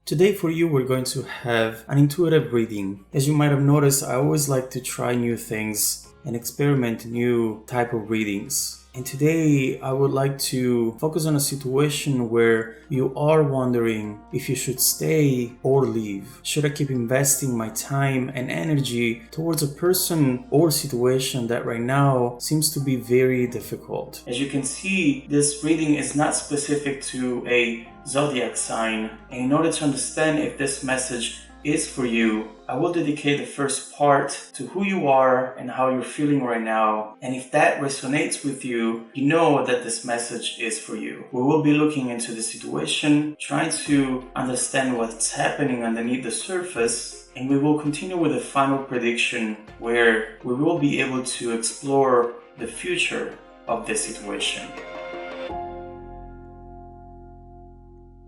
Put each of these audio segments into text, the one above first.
Today for you, we're going to have an intuitive reading. As you might have noticed, I always like to try new things and experiment new type of readings. And today I would like to focus on a situation where you are wondering if you should stay or leave. Should I keep investing my time and energy towards a person or situation that right now seems to be very difficult? As you can see, this reading is not specific to a zodiac sign. And in order to understand if this message is for you, I will dedicate the first part to who you are and how you're feeling right now. And if that resonates with you, you know that this message is for you. We will be looking into the situation, trying to understand what's happening underneath the surface, and we will continue with a final prediction where we will be able to explore the future of this situation.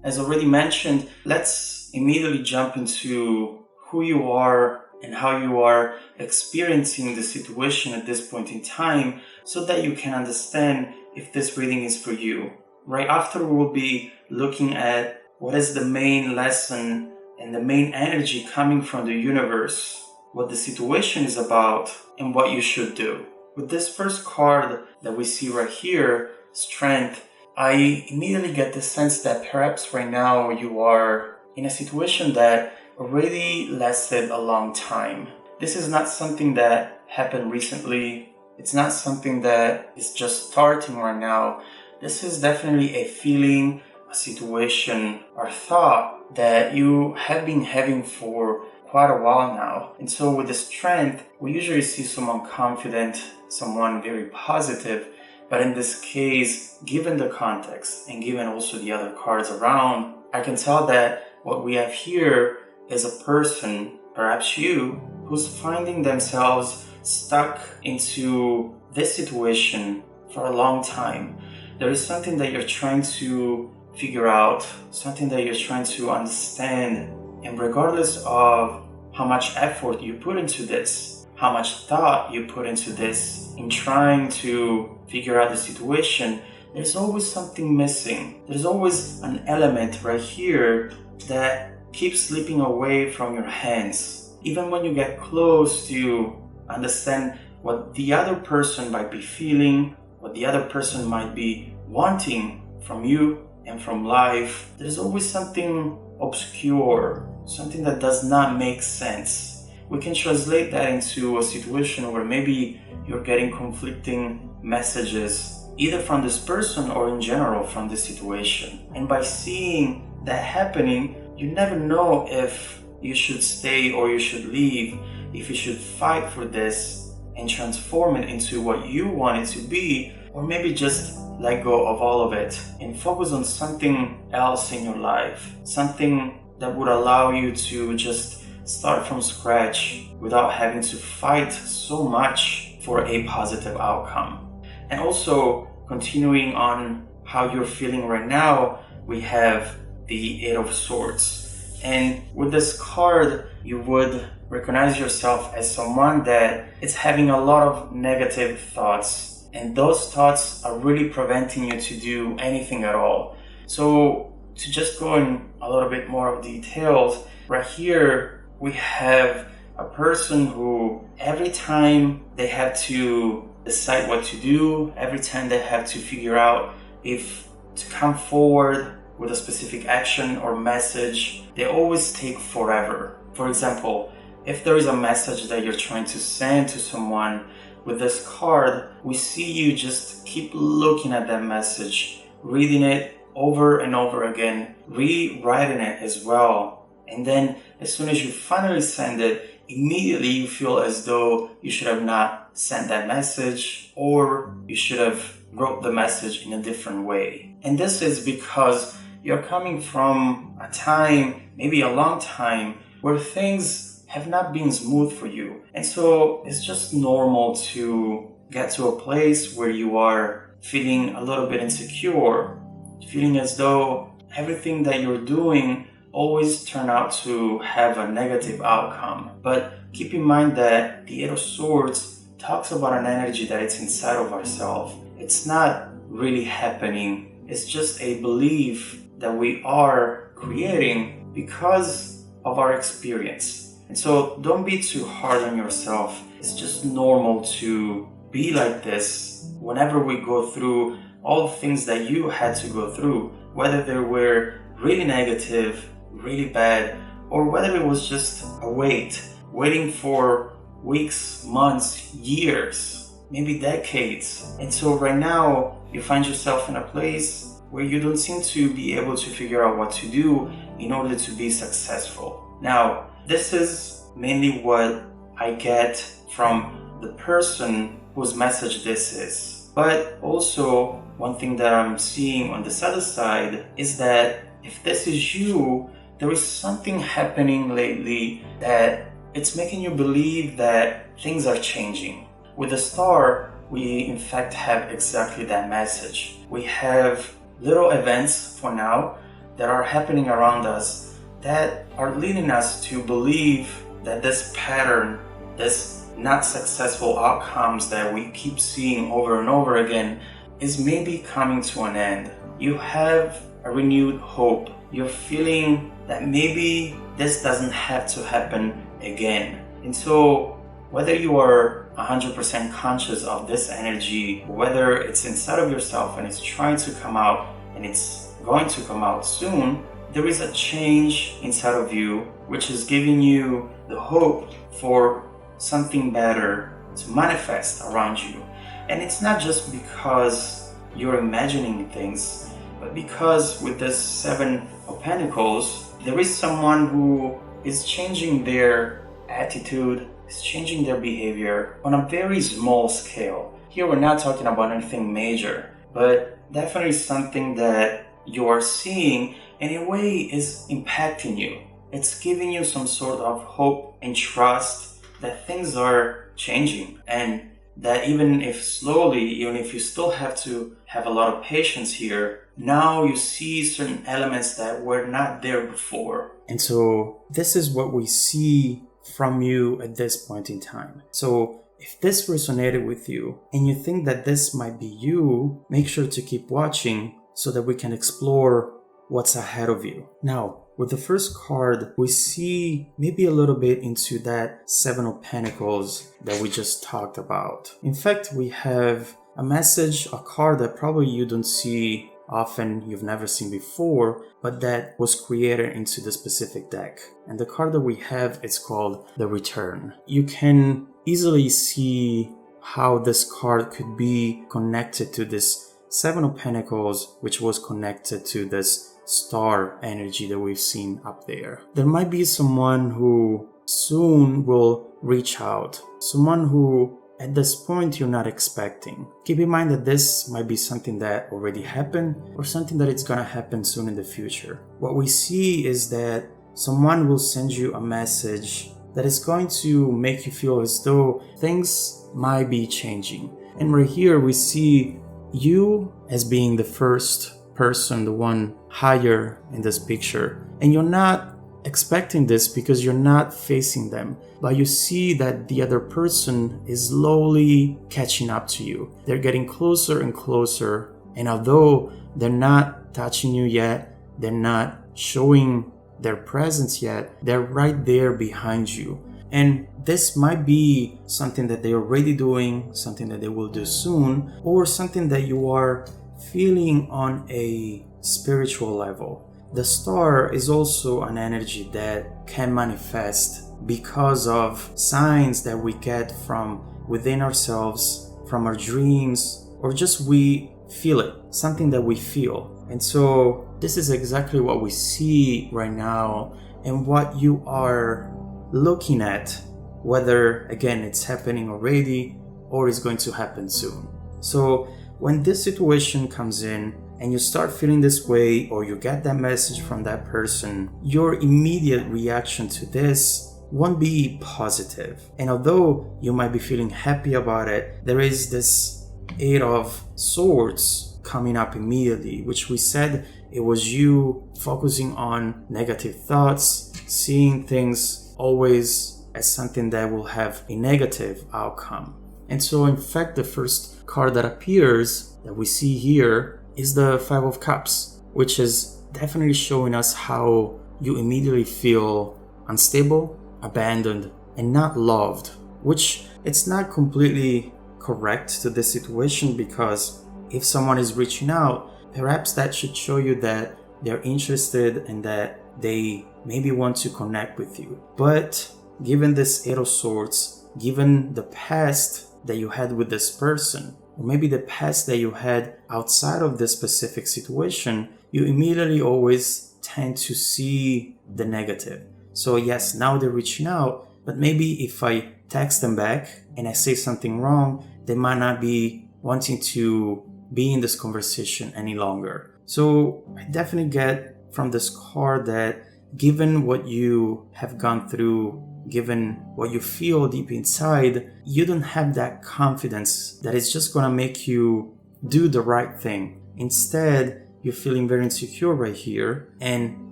As already mentioned, let's immediately jump into who you are and how you are experiencing the situation at this point in time so that you can understand if this reading is for you. Right after, we will be looking at what is the main lesson and the main energy coming from the universe, what the situation is about, and what you should do. With this first card that we see right here, Strength, I immediately get the sense that perhaps right now you are in a situation that already lasted a long time. This is not something that happened recently. It's not something that is just starting right now. This is definitely a feeling, a situation, or thought that you have been having for quite a while now. And so with the Strength, we usually see someone confident, someone very positive. But in this case, given the context and given also the other cards around, I can tell that what we have here is a person, perhaps you, who's finding themselves stuck into this situation for a long time. There is something that you're trying to figure out, something that you're trying to understand. And regardless of how much effort you put into this, how much thought you put into this in trying to figure out the situation, there's always something missing. There's always an element right here that keeps slipping away from your hands. Even when you get close to understand what the other person might be feeling, what the other person might be wanting from you and from life, there's always something obscure, something that does not make sense. We can translate that into a situation where maybe you're getting conflicting messages, either from this person or in general from this situation. And by seeing that happening, you never know if you should stay or you should leave, if you should fight for this and transform it into what you want it to be, or maybe just let go of all of it and focus on something else in your life, something that would allow you to just start from scratch without having to fight so much for a positive outcome. And also, continuing on how you're feeling right now, we have the Eight of Swords. And with this card, you would recognize yourself as someone that is having a lot of negative thoughts. And those thoughts are really preventing you to do anything at all. So to just go in a little bit more of details, right here, we have a person who every time they have to decide what to do, every time they have to figure out if to come forward with a specific action or message, they always take forever. For example, if there is a message that you're trying to send to someone, with this card, we see you just keep looking at that message, reading it over and over again, rewriting it as well. And then as soon as you finally send it, immediately you feel as though you should have not sent that message, or you should have wrote the message in a different way. And this is because you're coming from a time, maybe a long time, where things have not been smooth for you. And so it's just normal to get to a place where you are feeling a little bit insecure, feeling as though everything that you're doing always turn out to have a negative outcome. But keep in mind that the Eight of Swords talks about an energy that it's inside of ourselves. It's not really happening. It's just a belief that we are creating because of our experience. And so don't be too hard on yourself. It's just normal to be like this whenever we go through all the things that you had to go through, whether they were really negative, really bad, or whether it was just a waiting for weeks, months, years, maybe decades. And so right now you find yourself in a place where you don't seem to be able to figure out what to do in order to be successful. Now, this is mainly what I get from the person whose message this is. But also, one thing that I'm seeing on this other side is that if this is you, there is something happening lately that it's making you believe that things are changing. With the star, we in fact have exactly that message. We have little events for now that are happening around us that are leading us to believe that this pattern, this not successful outcomes that we keep seeing over and over again is maybe coming to an end. You have a renewed hope. You're feeling that maybe this doesn't have to happen again. And so whether you are 100% conscious of this energy, whether it's inside of yourself and it's trying to come out and it's going to come out soon, there is a change inside of you which is giving you the hope for something better to manifest around you. And it's not just because you're imagining things, but because with this Seven of Pentacles, there is someone who is changing their attitude, is changing their behavior on a very small scale. Here we're not talking about anything major, but definitely something that you are seeing and in a way is impacting you. It's giving you some sort of hope and trust that things are changing, and that even if slowly, even if you still have to have a lot of patience here, now you see certain elements that were not there before. And so this is what we see from you at this point in time. So if this resonated with you and you think that this might be you, make sure to keep watching so that we can explore what's ahead of you. Now, with the first card, we see maybe a little bit into that Seven of Pentacles that we just talked about. In fact, we have a message, a card that probably you don't see often, you've never seen before, but that was created into the specific deck. And the card that we have is called the Return. You can easily see how this card could be connected to this Seven of Pentacles, which was connected to this star energy that we've seen up there. There might be someone who soon will reach out, someone who at this point you're not expecting. Keep in mind that this might be something that already happened or something that it's gonna happen soon in the future. What we see is that someone will send you a message that is going to make you feel as though things might be changing. And right here we see you as being the first person, the one higher in this picture. And you're not expecting this because you're not facing them, but you see that the other person is slowly catching up to you. They're getting closer and closer, and although they're not touching you yet, they're not showing their presence yet, they're right there behind you. And this might be something that they're already doing, something that they will do soon, or something that you are feeling on a spiritual level. The star is also an energy that can manifest because of signs that we get from within ourselves, from our dreams, or just we feel it, something that we feel. And so this is exactly what we see right now and what you are looking at, whether again it's happening already or is going to happen soon. So when this situation comes in and you start feeling this way, or you get that message from that person, your immediate reaction to this won't be positive. And although you might be feeling happy about it, there is this Eight of Swords coming up immediately, which we said it was you focusing on negative thoughts, seeing things always as something that will have a negative outcome. And so in fact, the first card that appears that we see here is the Five of Cups, which is definitely showing us how you immediately feel unstable, abandoned, and not loved, which it's not completely correct to this situation, because if someone is reaching out, perhaps that should show you that they're interested and that they maybe want to connect with you. But given this Eight of Swords, given the past that you had with this person, or maybe the past that you had outside of this specific situation, you immediately always tend to see the negative. So yes, now they're reaching out, but maybe if I text them back and I say something wrong, they might not be wanting to be in this conversation any longer. So I definitely get from this card that given what you have gone through, given what you feel deep inside, you don't have that confidence that it's just gonna make you do the right thing. Instead, you're feeling very insecure right here. And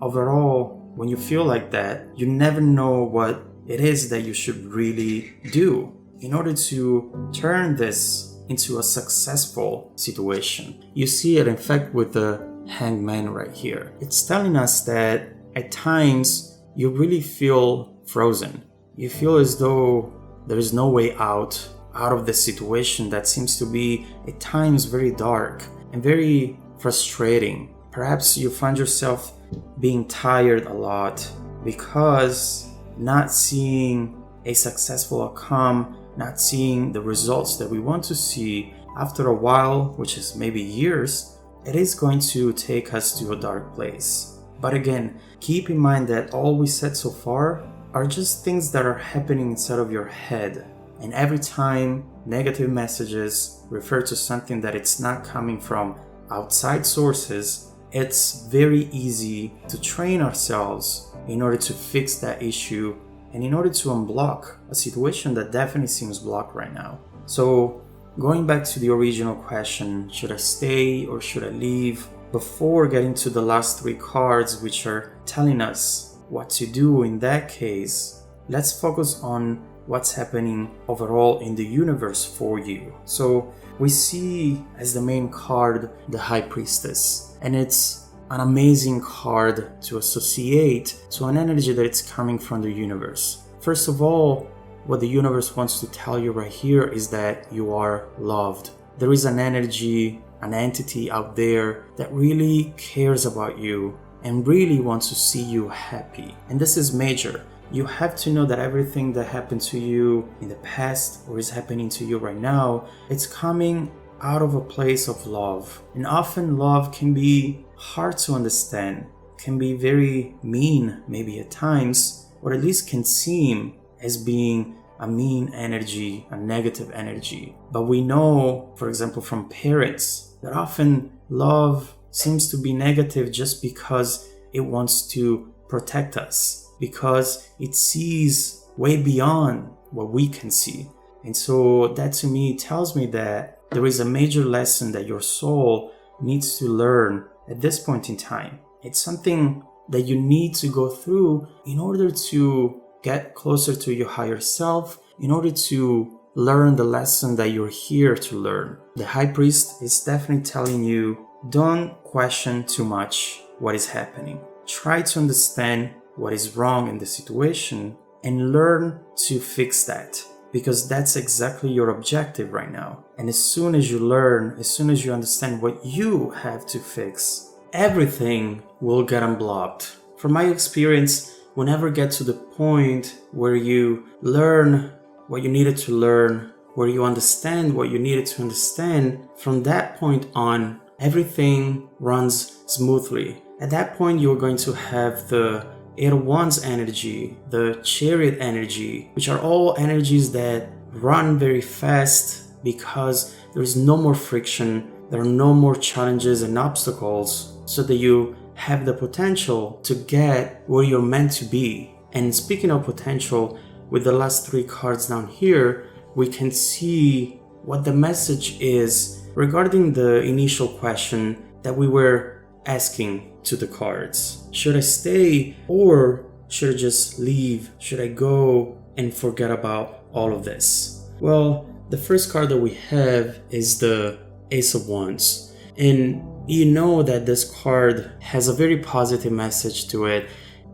overall, when you feel like that, you never know what it is that you should really do in order to turn this into a successful situation. You see it, in fact, with the Hangman right here. It's telling us that at times you really feel frozen. You feel as though there is no way out of this situation that seems to be at times very dark and very frustrating. Perhaps you find yourself being tired a lot because not seeing a successful outcome, not seeing the results that we want to see after a while, which is maybe years, it is going to take us to a dark place. But again, keep in mind that all we said so far are just things that are happening inside of your head. And every time negative messages refer to something that it's not coming from outside sources, it's very easy to train ourselves in order to fix that issue and in order to unblock a situation that definitely seems blocked right now. So going back to the original question, should I stay or should I leave? Before getting to the last three cards, which are telling us what to do in that case, let's focus on what's happening overall in the universe for you. So we see as the main card the High Priestess, and it's an amazing card to associate to an energy that it's coming from the universe. First of all, what the universe wants to tell you right here is that you are loved. There is an energy, an entity out there that really cares about you and really wants to see you happy. And this is major. You have to know that everything that happened to you in the past or is happening to you right now, it's coming out of a place of love. And often love can be hard to understand, can be very mean maybe at times, or at least can seem as being a mean energy, a negative energy. But we know, for example, from parents, that often love seems to be negative just because it wants to protect us, because it sees way beyond what we can see. And so that to me tells me that there is a major lesson that your soul needs to learn at this point in time. It's something that you need to go through in order to get closer to your higher self, in order to learn the lesson that you're here to learn. The High Priest is definitely telling you, don't question too much what is happening. Try to understand what is wrong in the situation and learn to fix that, because that's exactly your objective right now. And as soon as you learn, as soon as you understand what you have to fix, everything will get unblocked. From my experience, whenever you get to the point where you learn what you needed to learn, where you understand what you needed to understand, from that point on, everything runs smoothly. At that point, you're going to have the Eight of Wands energy, the Chariot energy, which are all energies that run very fast because there is no more friction, there are no more challenges and obstacles, so that you have the potential to get where you're meant to be. And speaking of potential, with the last three cards down here, we can see what the message is regarding the initial question that we were asking to the cards. Should I stay or should I just leave? Should I go and forget about all of this? Well, the first card that we have is the Ace of Wands. And you know that this card has a very positive message to it.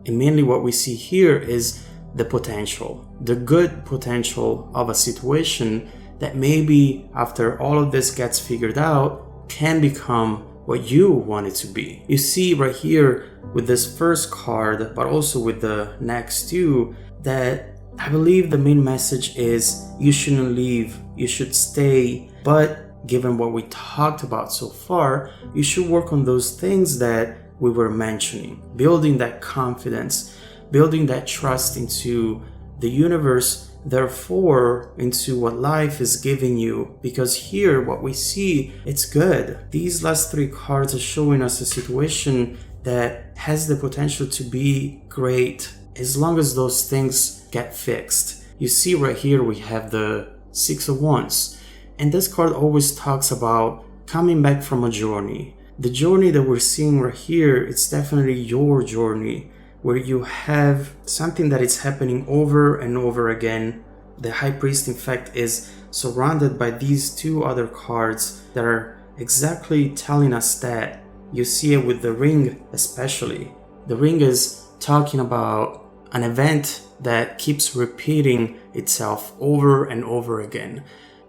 And mainly what we see here is the potential, the good potential of a situation that maybe after all of this gets figured out can become what you want it to be. You see right here with this first card, but also with the next two, that I believe the main message is you shouldn't leave, you should stay, but given what we talked about so far, you should work on those things that we were mentioning, building that confidence, building that trust into the universe, therefore into what life is giving you, because here what we see, it's good. These last three cards are showing us a situation that has the potential to be great as long as those things get fixed. You see right here we have the Six of Wands, and this card always talks about coming back from a journey. The journey that we're seeing right here, it's definitely your journey, where you have something that is happening over and over again. The High Priest, in fact, is surrounded by these two other cards that are exactly telling us that. You see it with the ring especially. The ring is talking about an event that keeps repeating itself over and over again.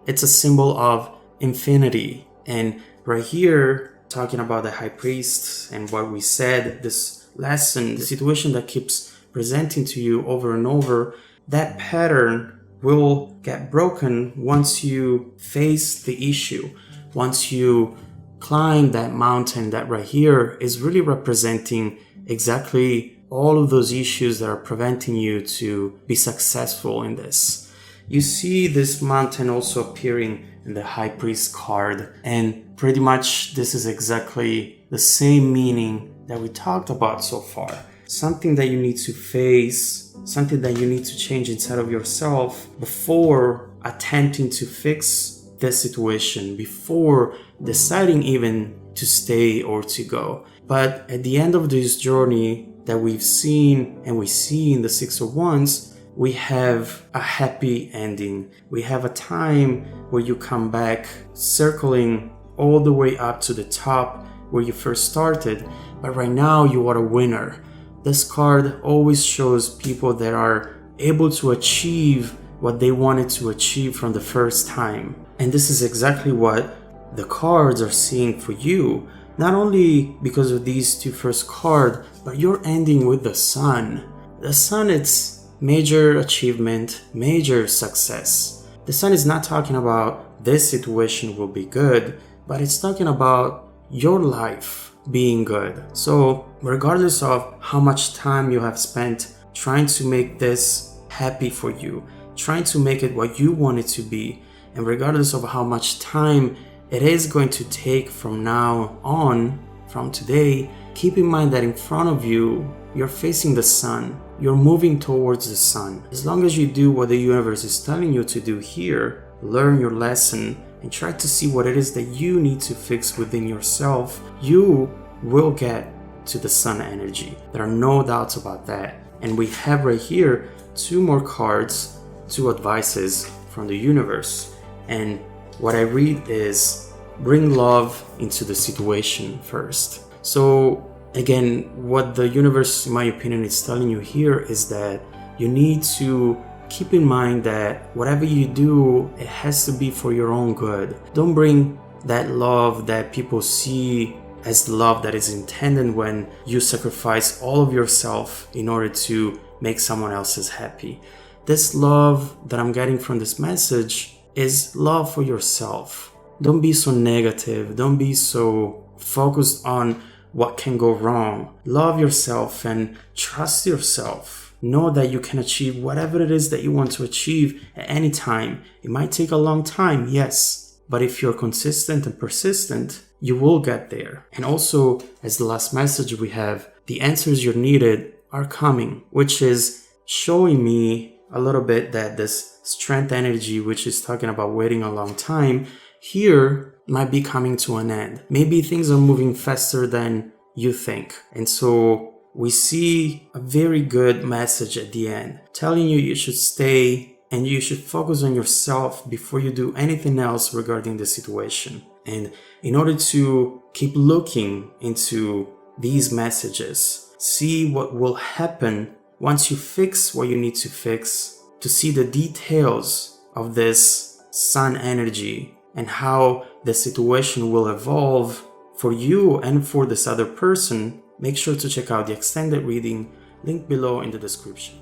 It's a symbol of infinity. And right here, talking about the High Priest and what we said, this lesson, the situation that keeps presenting to you over and over, that pattern will get broken once you face the issue, once you climb that mountain that right here is really representing exactly all of those issues that are preventing you to be successful in this. You see this mountain also appearing in the High Priest card, and pretty much this is exactly the same meaning that we talked about so far. Something that you need to face, something that you need to change inside of yourself before attempting to fix the situation, before deciding even to stay or to go. But at the end of this journey that we've seen and we see in the Six of Wands, we have a happy ending. We have a time where you come back circling all the way up to the top where you first started, but right now you are a winner. This card always shows people that are able to achieve what they wanted to achieve from the first time. And this is exactly what the cards are seeing for you. Not only because of these two first cards, but you're ending with the Sun. The Sun, it's major achievement, major success. The Sun is not talking about this situation will be good, but it's talking about your life being good. So regardless of how much time you have spent trying to make this happy for you, trying to make it what you want it to be, and regardless of how much time it is going to take from now on, from today, keep in mind that in front of you, you're facing the Sun. You're moving towards the Sun. As long as you do what the universe is telling you to do here, learn your lesson, and try to see what it is that you need to fix within yourself, you will get to the Sun energy. There are no doubts about that. And we have right here two more cards, two advices from the universe. And what I read is bring love into the situation first. So again, what the universe, in my opinion, is telling you here is that you need to keep in mind that whatever you do, it has to be for your own good. Don't bring that love that people see as the love that is intended when you sacrifice all of yourself in order to make someone else's happy. This love that I'm getting from this message is love for yourself. Don't be so negative. Don't be so focused on what can go wrong. Love yourself and trust yourself. Know that you can achieve whatever it is that you want to achieve at any time. It might take a long time, yes, but if you're consistent and persistent, you will get there. And also, as the last message we have, the answers you're needed are coming, which is showing me a little bit that this strength energy, which is talking about waiting a long time, here might be coming to an end. Maybe things are moving faster than you think. And so we see a very good message at the end, telling you should stay and you should focus on yourself before you do anything else regarding the situation. And in order to keep looking into these messages, see what will happen once you fix what you need to fix, to see the details of this sun energy and how the situation will evolve for you and for this other person, make sure to check out the extended reading, link below in the description.